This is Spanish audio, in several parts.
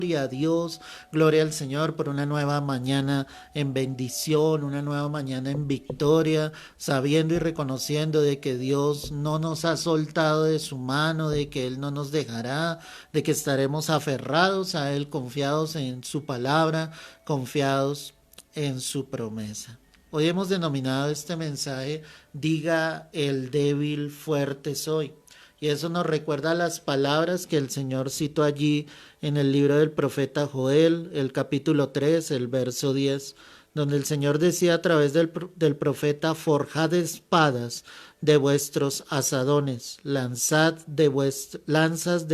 Gloria a Dios, gloria al Señor por una nueva mañana en bendición, una nueva mañana en victoria, sabiendo y reconociendo de que Dios no nos ha soltado de su mano, de que Él no nos dejará, de que estaremos aferrados a Él, confiados en su palabra, confiados en su promesa. Hoy hemos denominado este mensaje, diga el débil fuerte soy. Y eso nos recuerda las palabras que el Señor citó allí en el libro del profeta Joel, el capítulo 3, el verso 10, donde el Señor decía a través del profeta, forjad espadas de vuestros asadones, lanzas de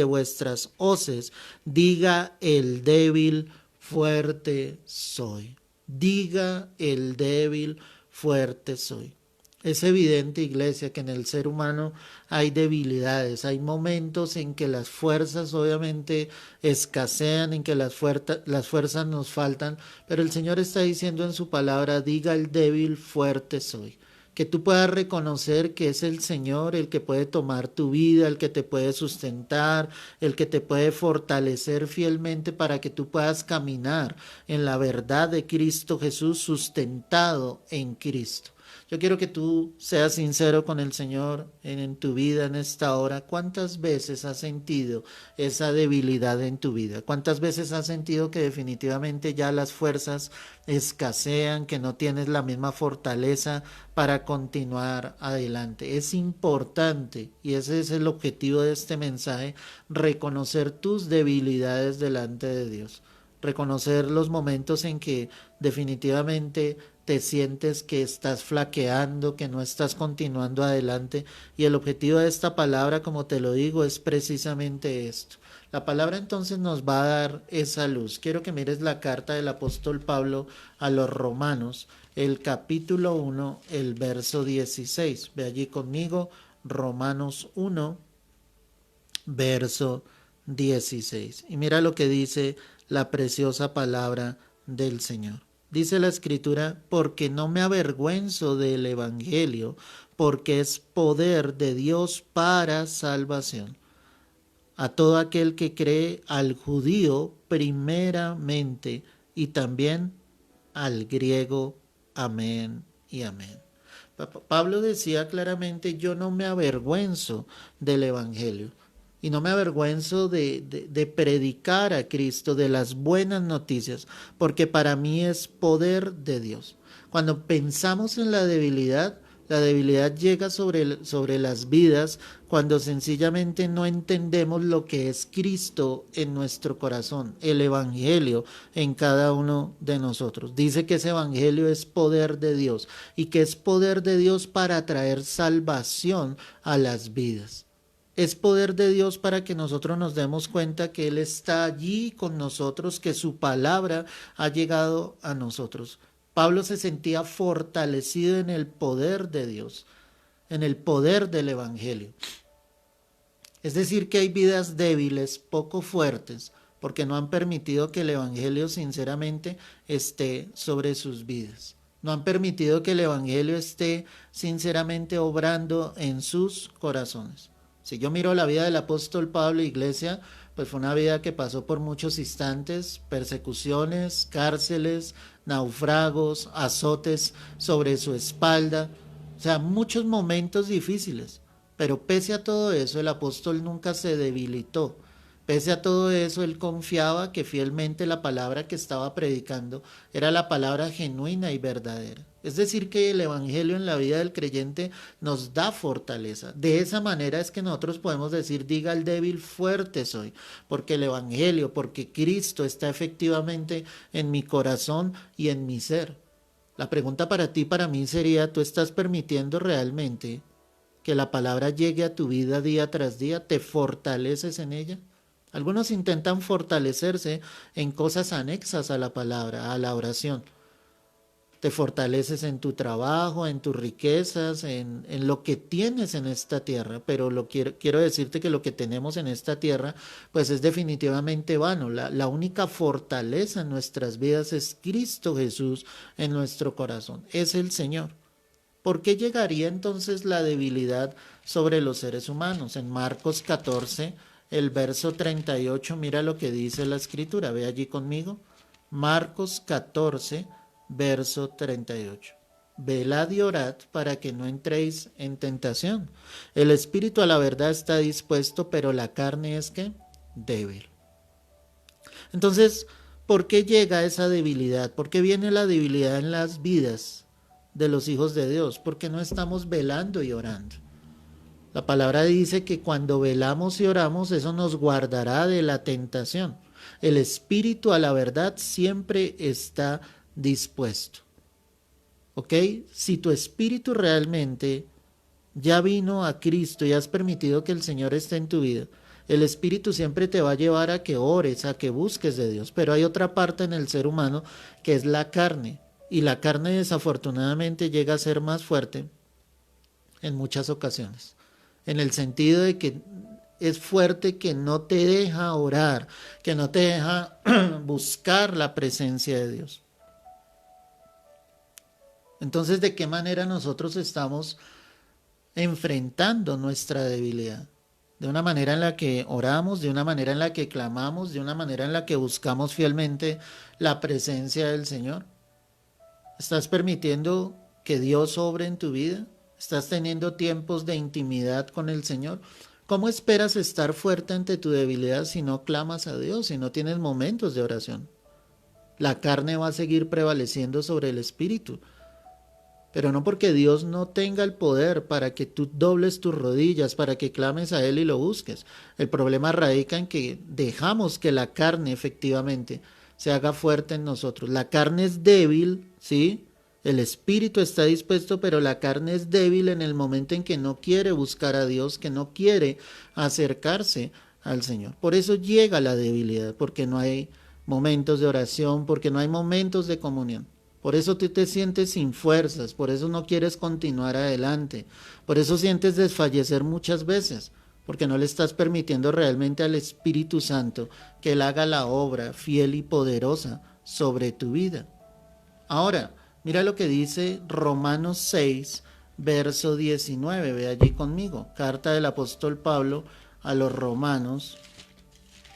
vuestras hoces, diga el débil, fuerte soy. Diga el débil, fuerte soy. Es evidente, iglesia, que en el ser humano hay debilidades, hay momentos en que las fuerzas obviamente escasean, en que las fuerzas nos faltan, pero el Señor está diciendo en su palabra, diga el débil, fuerte soy. Que tú puedas reconocer que es el Señor el que puede tomar tu vida, el que te puede sustentar, el que te puede fortalecer fielmente para que tú puedas caminar en la verdad de Cristo Jesús, sustentado en Cristo. Yo quiero que tú seas sincero con el Señor en tu vida en esta hora. ¿Cuántas veces has sentido esa debilidad en tu vida? ¿Cuántas veces has sentido que definitivamente ya las fuerzas escasean, que no tienes la misma fortaleza para continuar adelante? Es importante, y ese es el objetivo de este mensaje, reconocer tus debilidades delante de Dios. Reconocer los momentos en que definitivamente te sientes que estás flaqueando, que no estás continuando adelante. Y el objetivo de esta palabra, como te lo digo, es precisamente esto. La palabra entonces nos va a dar esa luz. Quiero que mires la carta del apóstol Pablo a los Romanos, el capítulo 1, el verso 16. Ve allí conmigo, Romanos 1, verso 16. Y mira lo que dice la preciosa palabra del Señor. Dice la escritura, porque no me avergüenzo del evangelio, porque es poder de Dios para salvación. A todo aquel que cree, al judío primeramente y también al griego. Amén y amén. Pablo decía claramente, yo no me avergüenzo del evangelio. Y no me avergüenzo de predicar a Cristo, de las buenas noticias, porque para mí es poder de Dios. Cuando pensamos en la debilidad llega sobre las vidas cuando sencillamente no entendemos lo que es Cristo en nuestro corazón, el Evangelio en cada uno de nosotros. Dice que ese Evangelio es poder de Dios y que es poder de Dios para traer salvación a las vidas. Es poder de Dios para que nosotros nos demos cuenta que Él está allí con nosotros, que su palabra ha llegado a nosotros. Pablo se sentía fortalecido en el poder de Dios, en el poder del Evangelio. Es decir, que hay vidas débiles, poco fuertes, porque no han permitido que el Evangelio sinceramente esté sobre sus vidas. No han permitido que el Evangelio esté sinceramente obrando en sus corazones. Si yo miro la vida del apóstol Pablo, iglesia, pues fue una vida que pasó por muchos instantes, persecuciones, cárceles, naufragos, azotes sobre su espalda, o sea, muchos momentos difíciles. Pero pese a todo eso, el apóstol nunca se debilitó. Pese a todo eso, él confiaba que fielmente la palabra que estaba predicando era la palabra genuina y verdadera. Es decir, que el Evangelio en la vida del creyente nos da fortaleza. De esa manera es que nosotros podemos decir, diga al débil, fuerte soy, porque el Evangelio, porque Cristo está efectivamente en mi corazón y en mi ser. La pregunta para ti, para mí sería, ¿tú estás permitiendo realmente que la palabra llegue a tu vida día tras día? ¿Te fortaleces en ella? Algunos intentan fortalecerse en cosas anexas a la palabra, a la oración. Te fortaleces en tu trabajo, en tus riquezas, en lo que tienes en esta tierra, pero quiero decirte que lo que tenemos en esta tierra, pues es definitivamente vano. La única fortaleza en nuestras vidas es Cristo Jesús en nuestro corazón, es el Señor. ¿Por qué llegaría entonces la debilidad sobre los seres humanos? En Marcos 14, el verso 38, mira lo que dice la escritura, ve allí conmigo. Marcos 14, verso 38. Velad y orad para que no entréis en tentación. El espíritu a la verdad está dispuesto, pero la carne es ¿qué? Débil. Entonces, ¿por qué llega esa debilidad? ¿Por qué viene la debilidad en las vidas de los hijos de Dios? Porque no estamos velando y orando. La palabra dice que cuando velamos y oramos, eso nos guardará de la tentación. El espíritu a la verdad siempre está dispuesto. ¿Ok? Si tu espíritu realmente ya vino a Cristo y has permitido que el Señor esté en tu vida, el espíritu siempre te va a llevar a que ores, a que busques de Dios. Pero hay otra parte en el ser humano que es la carne. Y la carne desafortunadamente llega a ser más fuerte en muchas ocasiones. En el sentido de que es fuerte, que no te deja orar, que no te deja buscar la presencia de Dios. Entonces, ¿de qué manera nosotros estamos enfrentando nuestra debilidad? De una manera en la que oramos, de una manera en la que clamamos, de una manera en la que buscamos fielmente la presencia del Señor. ¿Estás permitiendo que Dios obre en tu vida? ¿Estás teniendo tiempos de intimidad con el Señor? ¿Cómo esperas estar fuerte ante tu debilidad si no clamas a Dios, si no tienes momentos de oración? La carne va a seguir prevaleciendo sobre el espíritu. Pero no porque Dios no tenga el poder para que tú dobles tus rodillas, para que clames a Él y lo busques. El problema radica en que dejamos que la carne efectivamente se haga fuerte en nosotros. La carne es débil, ¿sí? El espíritu está dispuesto, pero la carne es débil en el momento en que no quiere buscar a Dios, que no quiere acercarse al Señor. Por eso llega la debilidad, porque no hay momentos de oración, porque no hay momentos de comunión. Por eso tú te sientes sin fuerzas, por eso no quieres continuar adelante, por eso sientes desfallecer muchas veces, porque no le estás permitiendo realmente al Espíritu Santo que Él haga la obra fiel y poderosa sobre tu vida. Ahora, mira lo que dice Romanos 6, verso 19, ve allí conmigo, carta del apóstol Pablo a los Romanos,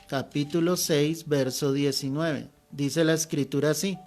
capítulo 6, verso 19. Dice la escritura así: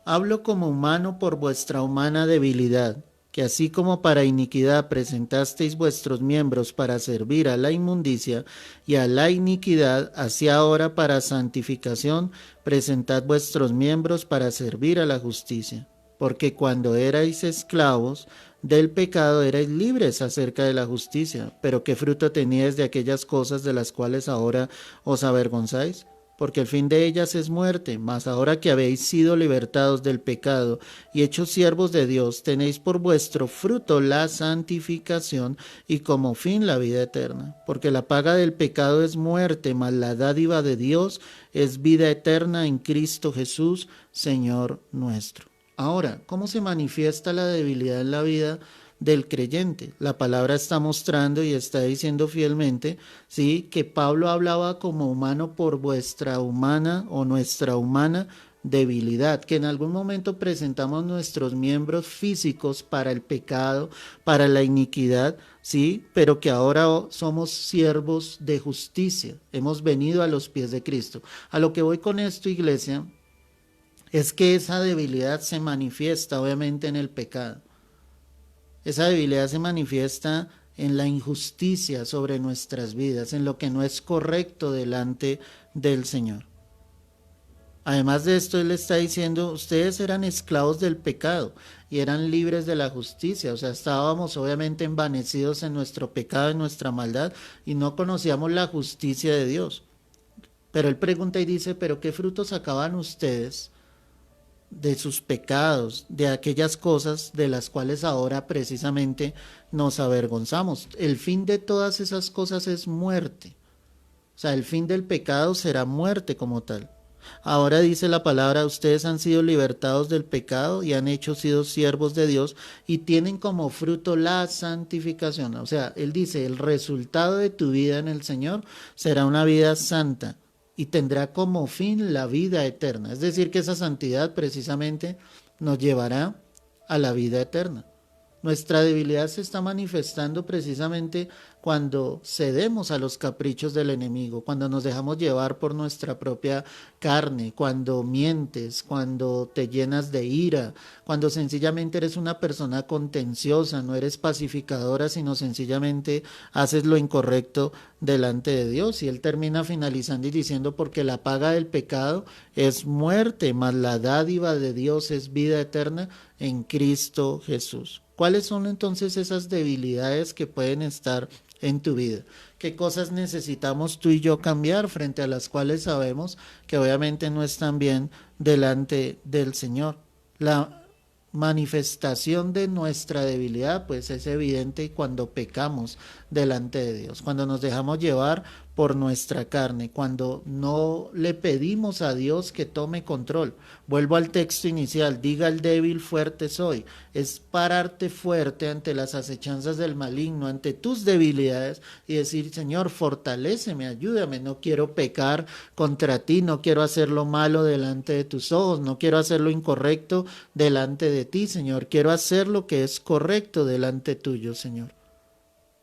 hablo como humano por vuestra humana debilidad, que así como para iniquidad presentasteis vuestros miembros para servir a la inmundicia y a la iniquidad, así ahora para santificación presentad vuestros miembros para servir a la justicia. Porque cuando erais esclavos del pecado erais libres acerca de la justicia, pero ¿qué fruto teníais de aquellas cosas de las cuales ahora os avergonzáis? Porque el fin de ellas es muerte, mas ahora que habéis sido libertados del pecado y hechos siervos de Dios, tenéis por vuestro fruto la santificación y como fin la vida eterna. Porque la paga del pecado es muerte, mas la dádiva de Dios es vida eterna en Cristo Jesús, Señor nuestro. Ahora, ¿cómo se manifiesta la debilidad en la vida del creyente? La palabra está mostrando y está diciendo fielmente, sí, que Pablo hablaba como humano por vuestra humana o nuestra humana debilidad, que en algún momento presentamos nuestros miembros físicos para el pecado, para la iniquidad, sí, pero que ahora somos siervos de justicia, hemos venido a los pies de Cristo. A lo que voy con esto, iglesia, es que esa debilidad se manifiesta obviamente en el pecado. Esa debilidad se manifiesta en la injusticia sobre nuestras vidas, en lo que no es correcto delante del Señor. Además de esto, Él está diciendo, ustedes eran esclavos del pecado y eran libres de la justicia. O sea, estábamos obviamente envanecidos en nuestro pecado, en nuestra maldad, y no conocíamos la justicia de Dios. Pero Él pregunta y dice, ¿pero qué frutos sacaban ustedes de sus pecados, de aquellas cosas de las cuales ahora precisamente nos avergonzamos? El fin de todas esas cosas es muerte. O sea, el fin del pecado será muerte como tal. Ahora dice la palabra, ustedes han sido libertados del pecado y han sido siervos de Dios y tienen como fruto la santificación. O sea, Él dice, el resultado de tu vida en el Señor será una vida santa y tendrá como fin la vida eterna. Es decir, que esa santidad precisamente nos llevará a la vida eterna. Nuestra debilidad se está manifestando precisamente cuando cedemos a los caprichos del enemigo, cuando nos dejamos llevar por nuestra propia carne, cuando mientes, cuando te llenas de ira, cuando sencillamente eres una persona contenciosa, no eres pacificadora, sino sencillamente haces lo incorrecto delante de Dios. Y él termina finalizando y diciendo, porque la paga del pecado es muerte, mas la dádiva de Dios es vida eterna en Cristo Jesús. ¿Cuáles son entonces esas debilidades que pueden estar en tu vida? ¿Qué cosas necesitamos tú y yo cambiar frente a las cuales sabemos que obviamente no están bien delante del Señor? La manifestación de nuestra debilidad pues es evidente cuando pecamos delante de Dios, cuando nos dejamos llevar por nuestra carne, cuando no le pedimos a Dios que tome control. Vuelvo al texto inicial, diga el débil, fuerte soy. Es pararte fuerte ante las acechanzas del maligno, ante tus debilidades y decir, Señor, fortaléceme, ayúdame, no quiero pecar contra ti, no quiero hacer lo malo delante de tus ojos, no quiero hacer lo incorrecto delante de ti, Señor, quiero hacer lo que es correcto delante tuyo, Señor.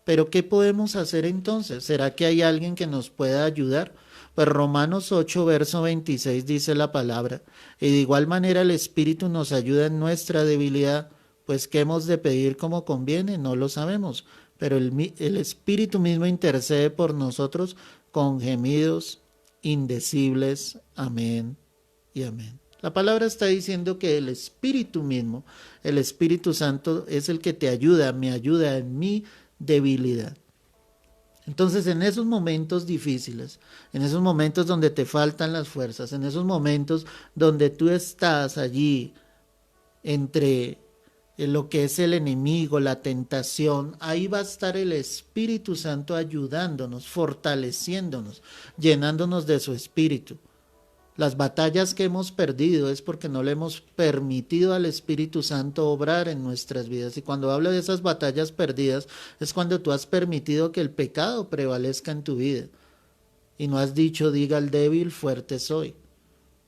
Pero ¿qué podemos hacer entonces? ¿Será que hay alguien que nos pueda ayudar? Pues Romanos 8, verso 26 dice la palabra, y de igual manera el Espíritu nos ayuda en nuestra debilidad, pues ¿qué hemos de pedir como conviene? No lo sabemos, pero el Espíritu mismo intercede por nosotros con gemidos indecibles. Amén y amén. La palabra está diciendo que el Espíritu mismo, el Espíritu Santo, es el que te ayuda, me ayuda en mi debilidad. Entonces, en esos momentos difíciles, en esos momentos donde te faltan las fuerzas, en esos momentos donde tú estás allí entre lo que es el enemigo, la tentación, ahí va a estar el Espíritu Santo ayudándonos, fortaleciéndonos, llenándonos de su Espíritu. Las batallas que hemos perdido es porque no le hemos permitido al Espíritu Santo obrar en nuestras vidas. Y cuando hablo de esas batallas perdidas, es cuando tú has permitido que el pecado prevalezca en tu vida. Y no has dicho, diga al débil, fuerte soy.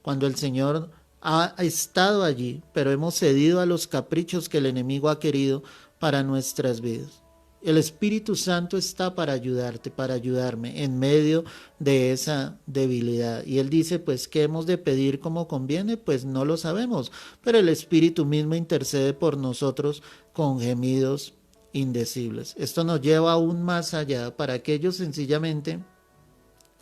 Cuando el Señor ha estado allí, pero hemos cedido a los caprichos que el enemigo ha querido para nuestras vidas. El Espíritu Santo está para ayudarte, para ayudarme en medio de esa debilidad. Y Él dice, pues, ¿qué hemos de pedir como conviene? Pues no lo sabemos, pero el Espíritu mismo intercede por nosotros con gemidos indecibles. Esto nos lleva aún más allá para aquellos sencillamente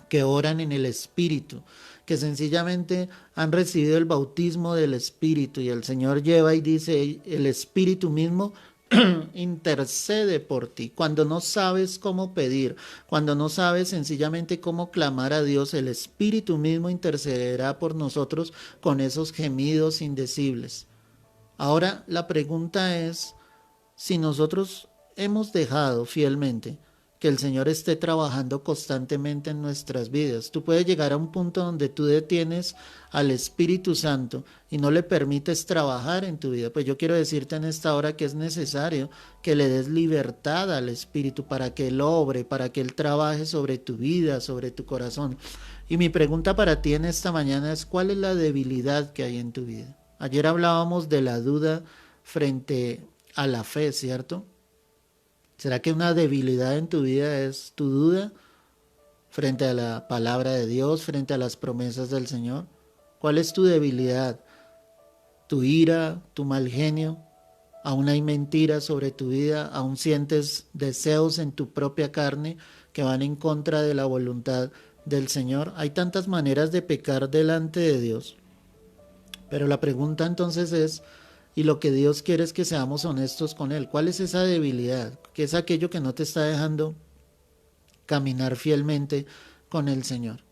que oran en el Espíritu, que sencillamente han recibido el bautismo del Espíritu y el Señor lleva y dice, el Espíritu mismo intercede por ti. Cuando no sabes cómo pedir, cuando no sabes sencillamente cómo clamar a Dios, el Espíritu mismo intercederá por nosotros con esos gemidos indecibles. Ahora la pregunta es si nosotros hemos dejado fielmente que el Señor esté trabajando constantemente en nuestras vidas. Tú puedes llegar a un punto donde tú detienes al Espíritu Santo y no le permites trabajar en tu vida. Pues yo quiero decirte en esta hora que es necesario que le des libertad al Espíritu para que Él obre, para que Él trabaje sobre tu vida, sobre tu corazón. Y mi pregunta para ti en esta mañana es, ¿cuál es la debilidad que hay en tu vida? Ayer hablábamos de la duda frente a la fe, ¿cierto? ¿Será que una debilidad en tu vida es tu duda frente a la palabra de Dios, frente a las promesas del Señor? ¿Cuál es tu debilidad? ¿Tu ira, tu mal genio? ¿Aún hay mentiras sobre tu vida? ¿Aún sientes deseos en tu propia carne que van en contra de la voluntad del Señor? Hay tantas maneras de pecar delante de Dios. Pero la pregunta entonces es, y lo que Dios quiere es que seamos honestos con Él. ¿Cuál es esa debilidad? ¿Qué es aquello que no te está dejando caminar fielmente con el Señor?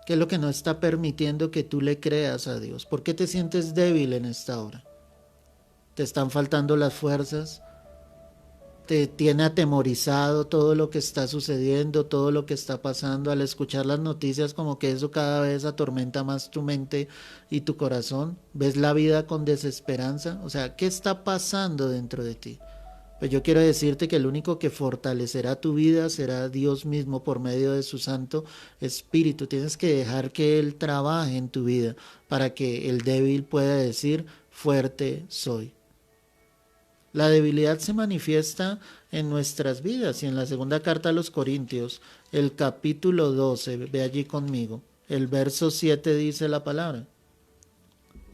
¿Qué es lo que no está permitiendo que tú le creas a Dios? ¿Por qué te sientes débil en esta hora? ¿Te están faltando las fuerzas? ¿Te tiene atemorizado todo lo que está sucediendo, todo lo que está pasando? Al escuchar las noticias, como que eso cada vez atormenta más tu mente y tu corazón. ¿Ves la vida con desesperanza? O sea, ¿qué está pasando dentro de ti? Pues yo quiero decirte que el único que fortalecerá tu vida será Dios mismo por medio de su Santo Espíritu. Tienes que dejar que Él trabaje en tu vida para que el débil pueda decir, fuerte soy. La debilidad se manifiesta en nuestras vidas y en la segunda carta a los Corintios, el capítulo 12, ve allí conmigo, el verso 7 dice la palabra.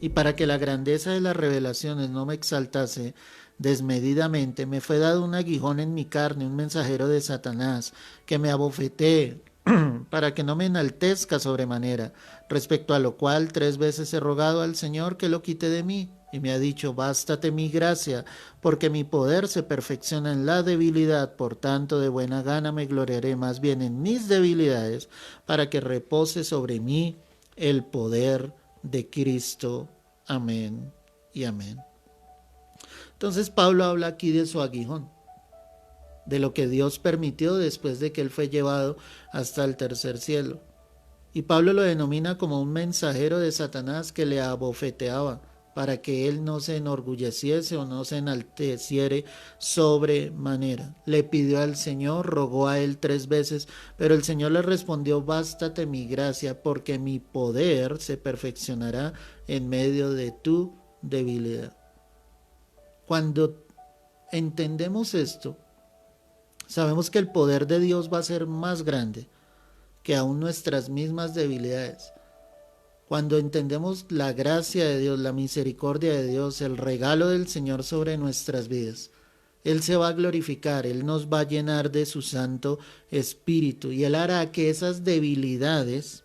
Y para que la grandeza de las revelaciones no me exaltase desmedidamente, me fue dado un aguijón en mi carne, un mensajero de Satanás, que me abofetee, para que no me enaltezca sobremanera, respecto a lo cual 3 veces he rogado al Señor que lo quite de mí, y me ha dicho, bástate mi gracia, porque mi poder se perfecciona en la debilidad, por tanto de buena gana me gloriaré más bien en mis debilidades, para que repose sobre mí el poder de Cristo. Amén y amén. Entonces Pablo habla aquí de su aguijón, de lo que Dios permitió después de que él fue llevado hasta el tercer cielo. Y Pablo lo denomina como un mensajero de Satanás que le abofeteaba para que él no se enorgulleciese o no se enalteciere sobremanera. Le pidió al Señor, rogó a él 3 veces, pero el Señor le respondió, bástate mi gracia, porque mi poder se perfeccionará en medio de tu debilidad. Cuando entendemos esto, sabemos que el poder de Dios va a ser más grande que aún nuestras mismas debilidades. Cuando entendemos la gracia de Dios, la misericordia de Dios, el regalo del Señor sobre nuestras vidas, Él se va a glorificar, Él nos va a llenar de su Santo Espíritu y Él hará que esas debilidades,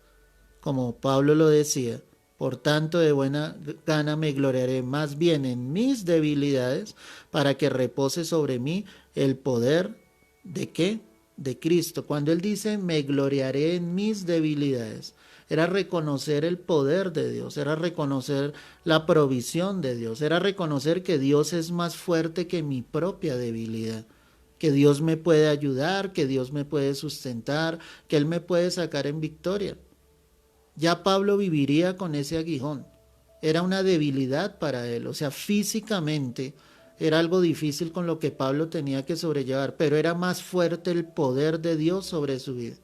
como Pablo lo decía, por tanto de buena gana me gloriaré más bien en mis debilidades, para que repose sobre mí el poder ¿de qué? De Cristo. Cuando Él dice me gloriaré en mis debilidades, era reconocer el poder de Dios, era reconocer la provisión de Dios, era reconocer que Dios es más fuerte que mi propia debilidad, que Dios me puede ayudar, que Dios me puede sustentar, que Él me puede sacar en victoria. Ya Pablo viviría con ese aguijón, era una debilidad para él, o sea, físicamente era algo difícil con lo que Pablo tenía que sobrellevar, pero era más fuerte el poder de Dios sobre su vida.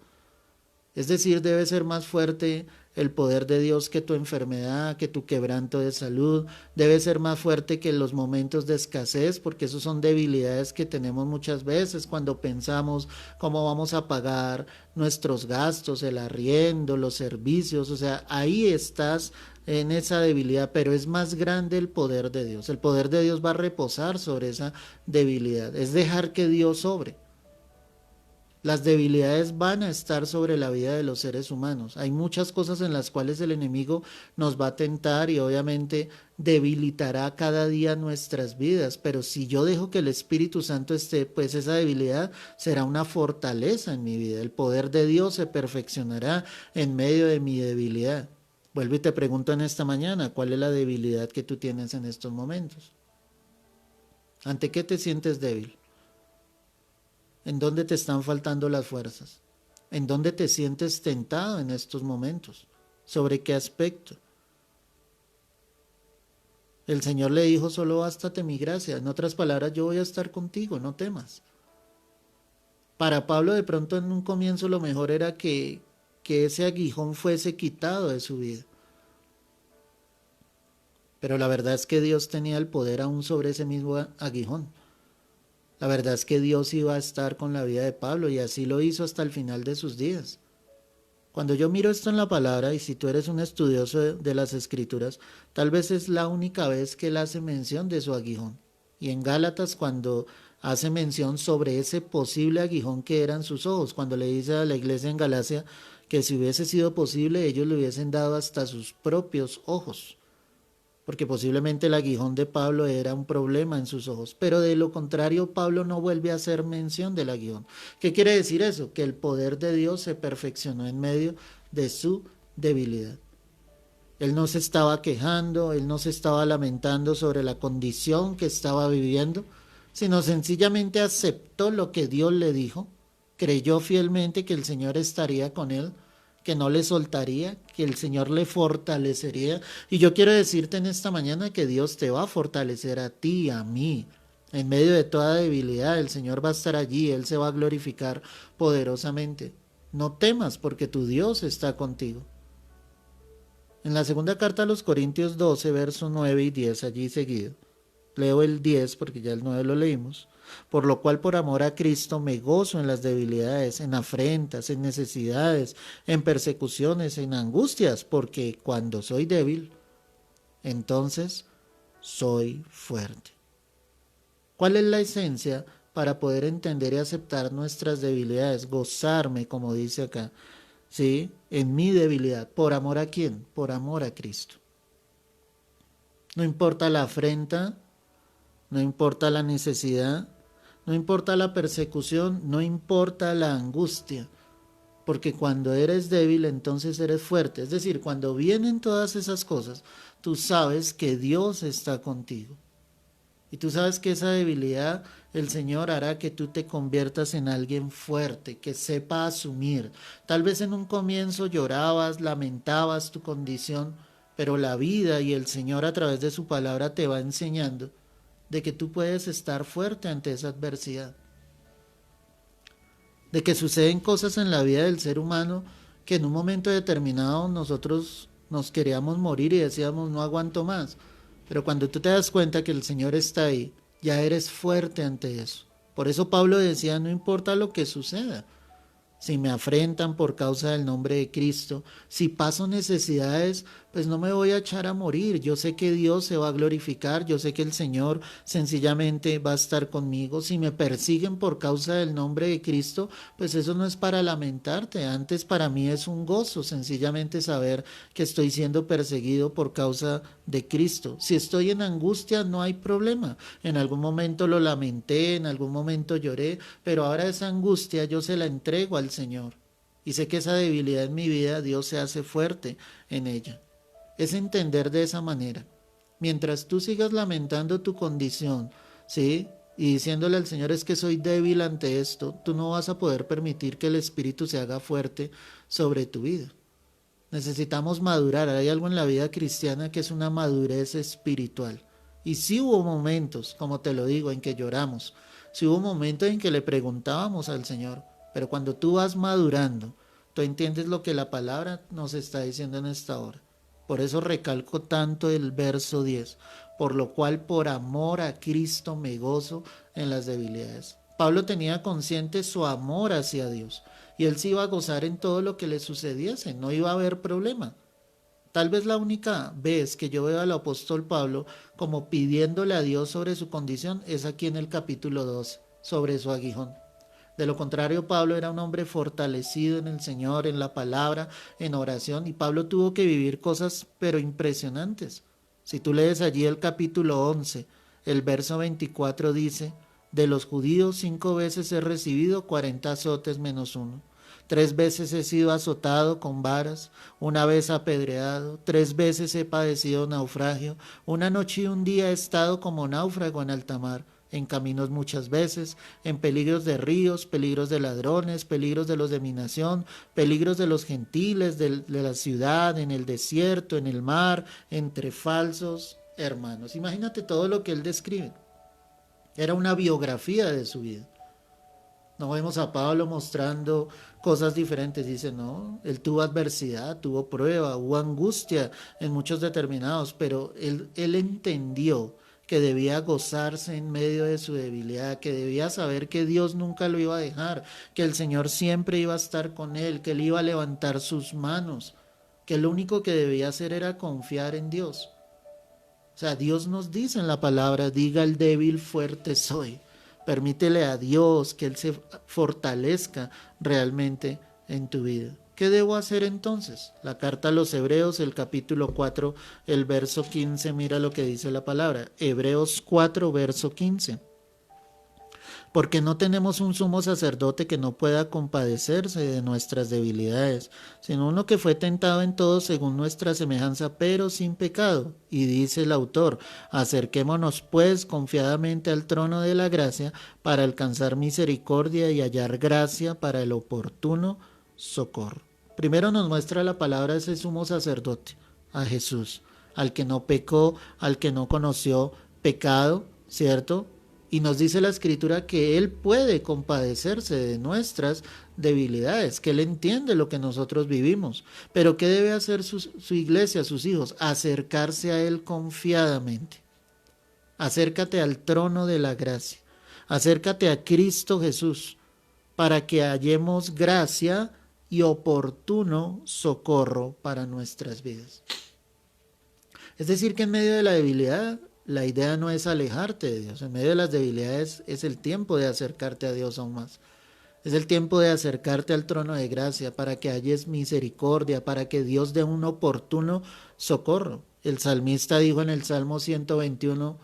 Es decir, debe ser más fuerte el poder de Dios que tu enfermedad, que tu quebranto de salud. Debe ser más fuerte que los momentos de escasez, porque esos son debilidades que tenemos muchas veces cuando pensamos cómo vamos a pagar nuestros gastos, el arriendo, los servicios. O sea, ahí estás en esa debilidad, pero es más grande el poder de Dios. El poder de Dios va a reposar sobre esa debilidad. Es dejar que Dios obre. Las debilidades van a estar sobre la vida de los seres humanos. Hay muchas cosas en las cuales el enemigo nos va a tentar y obviamente debilitará cada día nuestras vidas. Pero si yo dejo que el Espíritu Santo esté, pues esa debilidad será una fortaleza en mi vida. El poder de Dios se perfeccionará en medio de mi debilidad. Vuelvo y te pregunto en esta mañana, ¿cuál es la debilidad que tú tienes en estos momentos? ¿Ante qué te sientes débil? ¿En dónde te están faltando las fuerzas? ¿En dónde te sientes tentado en estos momentos? ¿Sobre qué aspecto? El Señor le dijo, solo bástate mi gracia. En otras palabras, yo voy a estar contigo, no temas. Para Pablo de pronto en un comienzo lo mejor era que ese aguijón fuese quitado de su vida. Pero la verdad es que Dios tenía el poder aún sobre ese mismo aguijón. La verdad es que Dios iba a estar con la vida de Pablo y así lo hizo hasta el final de sus días. Cuando yo miro esto en la palabra, y si tú eres un estudioso de las escrituras, tal vez es la única vez que él hace mención de su aguijón. Y en Gálatas cuando hace mención sobre ese posible aguijón que eran sus ojos, cuando le dice a la iglesia en Galacia que si hubiese sido posible ellos le hubiesen dado hasta sus propios ojos, porque posiblemente el aguijón de Pablo era un problema en sus ojos, pero de lo contrario Pablo no vuelve a hacer mención del aguijón. ¿Qué quiere decir eso? Que el poder de Dios se perfeccionó en medio de su debilidad. Él no se estaba quejando, él no se estaba lamentando sobre la condición que estaba viviendo, sino sencillamente aceptó lo que Dios le dijo, creyó fielmente que el Señor estaría con él, que no le soltaría, que el Señor le fortalecería. Y yo quiero decirte en esta mañana que Dios te va a fortalecer a ti, a mí. En medio de toda debilidad, el Señor va a estar allí, Él se va a glorificar poderosamente. No temas porque tu Dios está contigo. En la segunda carta a los Corintios 12, versos 9 y 10, allí seguido, Leo el 10 porque ya el 9 lo leímos. Por lo cual por amor a Cristo me gozo en las debilidades, en afrentas, en necesidades, en persecuciones, en angustias, porque cuando soy débil, entonces soy fuerte. ¿Cuál es la esencia para poder entender y aceptar nuestras debilidades? Gozarme, como dice acá, ¿sí? En mi debilidad. ¿Por amor a quién? Por amor a Cristo. No importa la afrenta, no importa la necesidad, no importa la persecución, no importa la angustia, porque cuando eres débil entonces eres fuerte. Es decir, cuando vienen todas esas cosas, tú sabes que Dios está contigo. Y tú sabes que esa debilidad el Señor hará que tú te conviertas en alguien fuerte, que sepa asumir. Tal vez en un comienzo llorabas, lamentabas tu condición, pero la vida y el Señor a través de su palabra te va enseñando de que tú puedes estar fuerte ante esa adversidad, de que suceden cosas en la vida del ser humano que en un momento determinado nosotros nos queríamos morir y decíamos no aguanto más, pero cuando tú te das cuenta que el Señor está ahí, ya eres fuerte ante eso. Por eso Pablo decía, no importa lo que suceda, si me afrentan por causa del nombre de Cristo, si paso necesidades, pues no me voy a echar a morir. Yo sé que Dios se va a glorificar, yo sé que el Señor sencillamente va a estar conmigo. Si me persiguen por causa del nombre de Cristo, pues eso no es para lamentarte, antes para mí es un gozo sencillamente saber que estoy siendo perseguido por causa de Cristo. Si estoy en angustia, no hay problema. En algún momento lo lamenté, en algún momento lloré, pero ahora esa angustia yo se la entrego al Señor. Y sé que esa debilidad en mi vida, Dios se hace fuerte en ella. Es entender de esa manera. Mientras tú sigas lamentando tu condición, ¿sí? Y diciéndole al Señor es que soy débil ante esto, tú no vas a poder permitir que el Espíritu se haga fuerte sobre tu vida. Necesitamos madurar. Hay algo en la vida cristiana que es una madurez espiritual. Y sí hubo momentos, como te lo digo, en que lloramos. Sí hubo momentos en que le preguntábamos al Señor. Pero cuando tú vas madurando, tú entiendes lo que la palabra nos está diciendo en esta hora. Por eso recalco tanto el verso 10. Por lo cual por amor a Cristo me gozo en las debilidades. Pablo tenía consciente su amor hacia Dios. Y él se iba a gozar en todo lo que le sucediese. No iba a haber problema. Tal vez la única vez que yo veo al apóstol Pablo como pidiéndole a Dios sobre su condición es aquí en el capítulo 12, sobre su aguijón. De lo contrario, Pablo era un hombre fortalecido en el Señor, en la palabra, en oración, y Pablo tuvo que vivir cosas pero impresionantes. Si tú lees allí el capítulo 11, el verso 24 dice, de los judíos 5 veces he recibido 40 azotes menos uno. 3 veces he sido azotado con varas, 1 vez apedreado, 3 veces he padecido naufragio, 1 noche y 1 día he estado como náufrago en alta mar, en caminos muchas veces, en peligros de ríos, peligros de ladrones, peligros de los de mi nación, peligros de los gentiles, de la ciudad, en el desierto, en el mar, entre falsos hermanos. Imagínate todo lo que él describe. Era una biografía de su vida. No vemos a Pablo mostrando cosas diferentes. Dice, no, él tuvo adversidad, tuvo prueba, hubo angustia en muchos determinados, pero él entendió que debía gozarse en medio de su debilidad, que debía saber que Dios nunca lo iba a dejar, que el Señor siempre iba a estar con él, que él iba a levantar sus manos, que lo único que debía hacer era confiar en Dios. O sea, Dios nos dice en la palabra, diga el débil, fuerte soy. Permítele a Dios que Él se fortalezca realmente en tu vida. ¿Qué debo hacer entonces? La carta a los Hebreos, el capítulo 4, el verso 15, mira lo que dice la palabra. Hebreos 4, verso 15. Porque no tenemos un sumo sacerdote que no pueda compadecerse de nuestras debilidades, sino uno que fue tentado en todo según nuestra semejanza, pero sin pecado. Y dice el autor, acerquémonos pues confiadamente al trono de la gracia para alcanzar misericordia y hallar gracia para el oportuno socorro. Primero nos muestra la palabra de ese sumo sacerdote, a Jesús, al que no pecó, al que no conoció pecado, ¿cierto? Y nos dice la Escritura que Él puede compadecerse de nuestras debilidades, que Él entiende lo que nosotros vivimos. Pero ¿qué debe hacer su iglesia, sus hijos? Acercarse a Él confiadamente. Acércate al trono de la gracia. Acércate a Cristo Jesús para que hallemos gracia y oportuno socorro para nuestras vidas. Es decir, que en medio de la debilidad, la idea no es alejarte de Dios. En medio de las debilidades es el tiempo de acercarte a Dios aún más. Es el tiempo de acercarte al trono de gracia para que halles misericordia, para que Dios dé un oportuno socorro. El salmista dijo en el Salmo 121,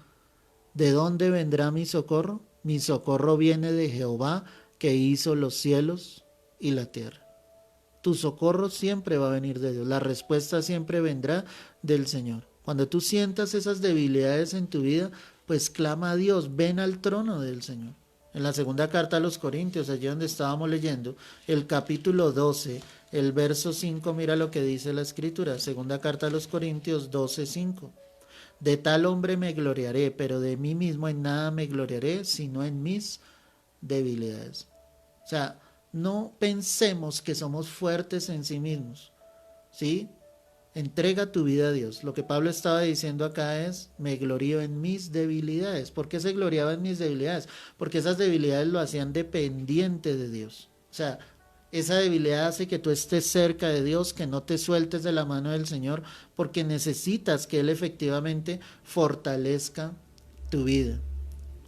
¿de dónde vendrá mi socorro? Mi socorro viene de Jehová, que hizo los cielos y la tierra. Tu socorro siempre va a venir de Dios. La respuesta siempre vendrá del Señor. Cuando tú sientas esas debilidades en tu vida, pues clama a Dios, ven al trono del Señor. En la segunda carta a los Corintios, allí donde estábamos leyendo, el capítulo 12, el verso 5, mira lo que dice la Escritura. Segunda carta a los Corintios 12, 5. De tal hombre me gloriaré, pero de mí mismo en nada me gloriaré, sino en mis debilidades. O sea, no pensemos que somos fuertes en sí mismos, ¿sí? Entrega tu vida a Dios. Lo que Pablo estaba diciendo acá es, me glorío en mis debilidades. ¿Por qué se gloriaba en mis debilidades? Porque esas debilidades lo hacían dependiente de Dios. O sea, esa debilidad hace que tú estés cerca de Dios, que no te sueltes de la mano del Señor, porque necesitas que Él efectivamente fortalezca tu vida.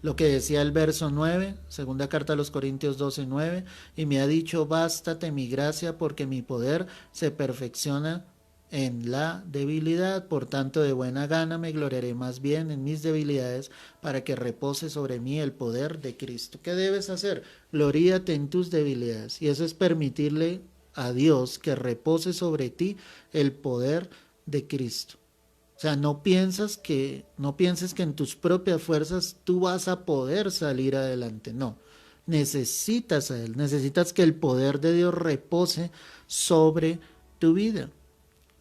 Lo que decía el verso 9, segunda carta a los Corintios 12, 9, y me ha dicho, bástate mi gracia porque mi poder se perfecciona en la debilidad, por tanto de buena gana me gloriaré más bien en mis debilidades para que repose sobre mí el poder de Cristo. ¿Qué debes hacer? Gloríate en tus debilidades, y eso es permitirle a Dios que repose sobre ti el poder de Cristo. O sea, no pienses que en tus propias fuerzas tú vas a poder salir adelante. No, necesitas a Él, necesitas que el poder de Dios repose sobre tu vida.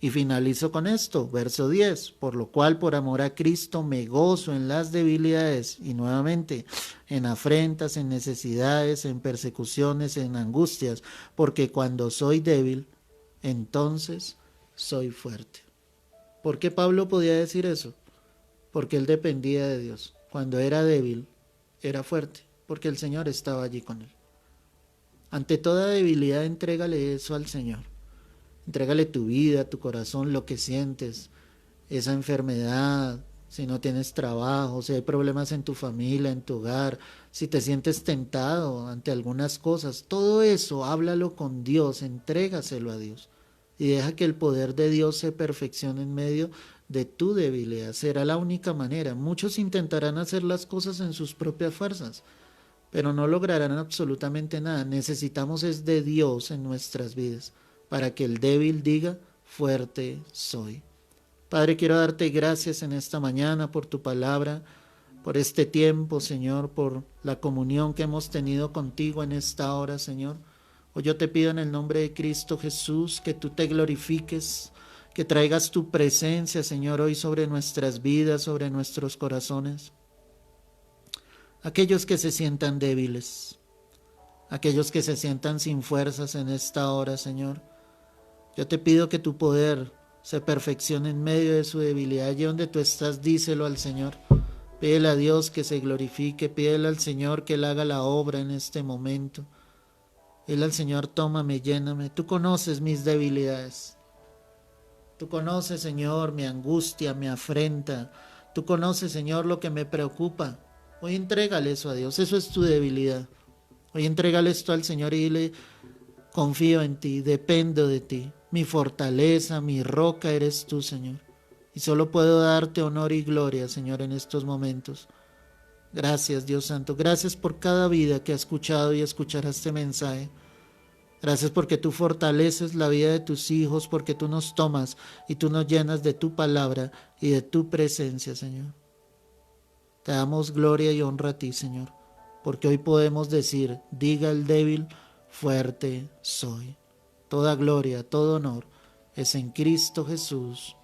Y finalizo con esto, verso 10, por lo cual por amor a Cristo me gozo en las debilidades y nuevamente en afrentas, en necesidades, en persecuciones, en angustias, porque cuando soy débil, entonces soy fuerte. ¿Por qué Pablo podía decir eso? Porque él dependía de Dios. Cuando era débil, era fuerte, porque el Señor estaba allí con él. Ante toda debilidad, entrégale eso al Señor. Entrégale tu vida, tu corazón, lo que sientes, esa enfermedad, si no tienes trabajo, si hay problemas en tu familia, en tu hogar, si te sientes tentado ante algunas cosas, todo eso, háblalo con Dios, entrégaselo a Dios y deja que el poder de Dios se perfeccione en medio de tu debilidad. Será la única manera. Muchos intentarán hacer las cosas en sus propias fuerzas, pero no lograrán absolutamente nada. Necesitamos es de Dios en nuestras vidas, para que el débil diga, fuerte soy. Padre, quiero darte gracias en esta mañana por tu palabra, por este tiempo, Señor, por la comunión que hemos tenido contigo en esta hora, Señor. Hoy yo te pido en el nombre de Cristo Jesús que tú te glorifiques, que traigas tu presencia, Señor, hoy sobre nuestras vidas, sobre nuestros corazones. Aquellos que se sientan débiles, aquellos que se sientan sin fuerzas en esta hora, Señor, yo te pido que tu poder se perfeccione en medio de su debilidad. Allí donde tú estás, díselo al Señor. Pídele a Dios que se glorifique, pídele al Señor que Él haga la obra en este momento. Dile al Señor, tómame, lléname. Tú conoces mis debilidades. Tú conoces, Señor, mi angustia, mi afrenta. Tú conoces, Señor, lo que me preocupa. Hoy entrégale eso a Dios, eso es tu debilidad. Hoy entrégale esto al Señor y dile, confío en ti, dependo de ti. Mi fortaleza, mi roca eres tú, Señor. Y solo puedo darte honor y gloria, Señor, en estos momentos. Gracias, Dios Santo. Gracias por cada vida que ha escuchado y escuchará este mensaje. Gracias porque tú fortaleces la vida de tus hijos, porque tú nos tomas y tú nos llenas de tu palabra y de tu presencia, Señor. Te damos gloria y honra a ti, Señor, porque hoy podemos decir, diga el débil, fuerte soy. Toda gloria, todo honor es en Cristo Jesús.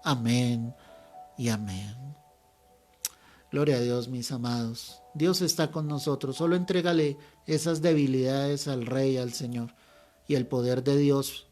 Amén y amén. Gloria a Dios, mis amados. Dios está con nosotros. Solo entrégale esas debilidades al Rey, al Señor, y el poder de Dios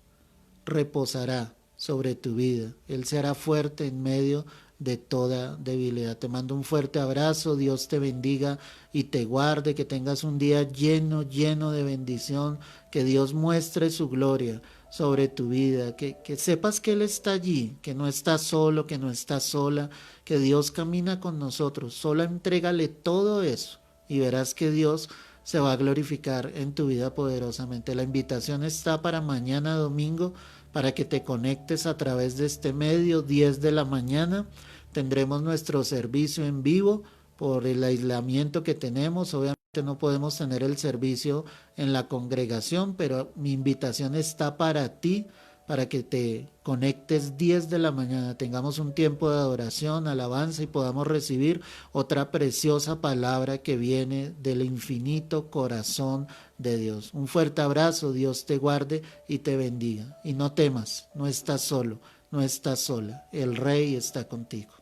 reposará sobre tu vida. Él será fuerte en medio de toda debilidad. Te mando un fuerte abrazo, Dios te bendiga y te guarde, que tengas un día lleno, lleno de bendición, que Dios muestre su gloria sobre tu vida, que sepas que Él está allí, que no estás solo, que no estás sola, que Dios camina con nosotros. Solo entrégale todo eso y verás que Dios se va a glorificar en tu vida poderosamente. La invitación está para mañana domingo, para que te conectes a través de este medio, 10 de la mañana. Tendremos nuestro servicio en vivo por el aislamiento que tenemos. Obviamente no podemos tener el servicio en la congregación, pero mi invitación está para ti, para que te conectes 10 de la mañana, tengamos un tiempo de adoración, alabanza y podamos recibir otra preciosa palabra que viene del infinito corazón de Dios. Un fuerte abrazo, Dios te guarde y te bendiga. Y no temas, no estás solo, no estás sola, el Rey está contigo.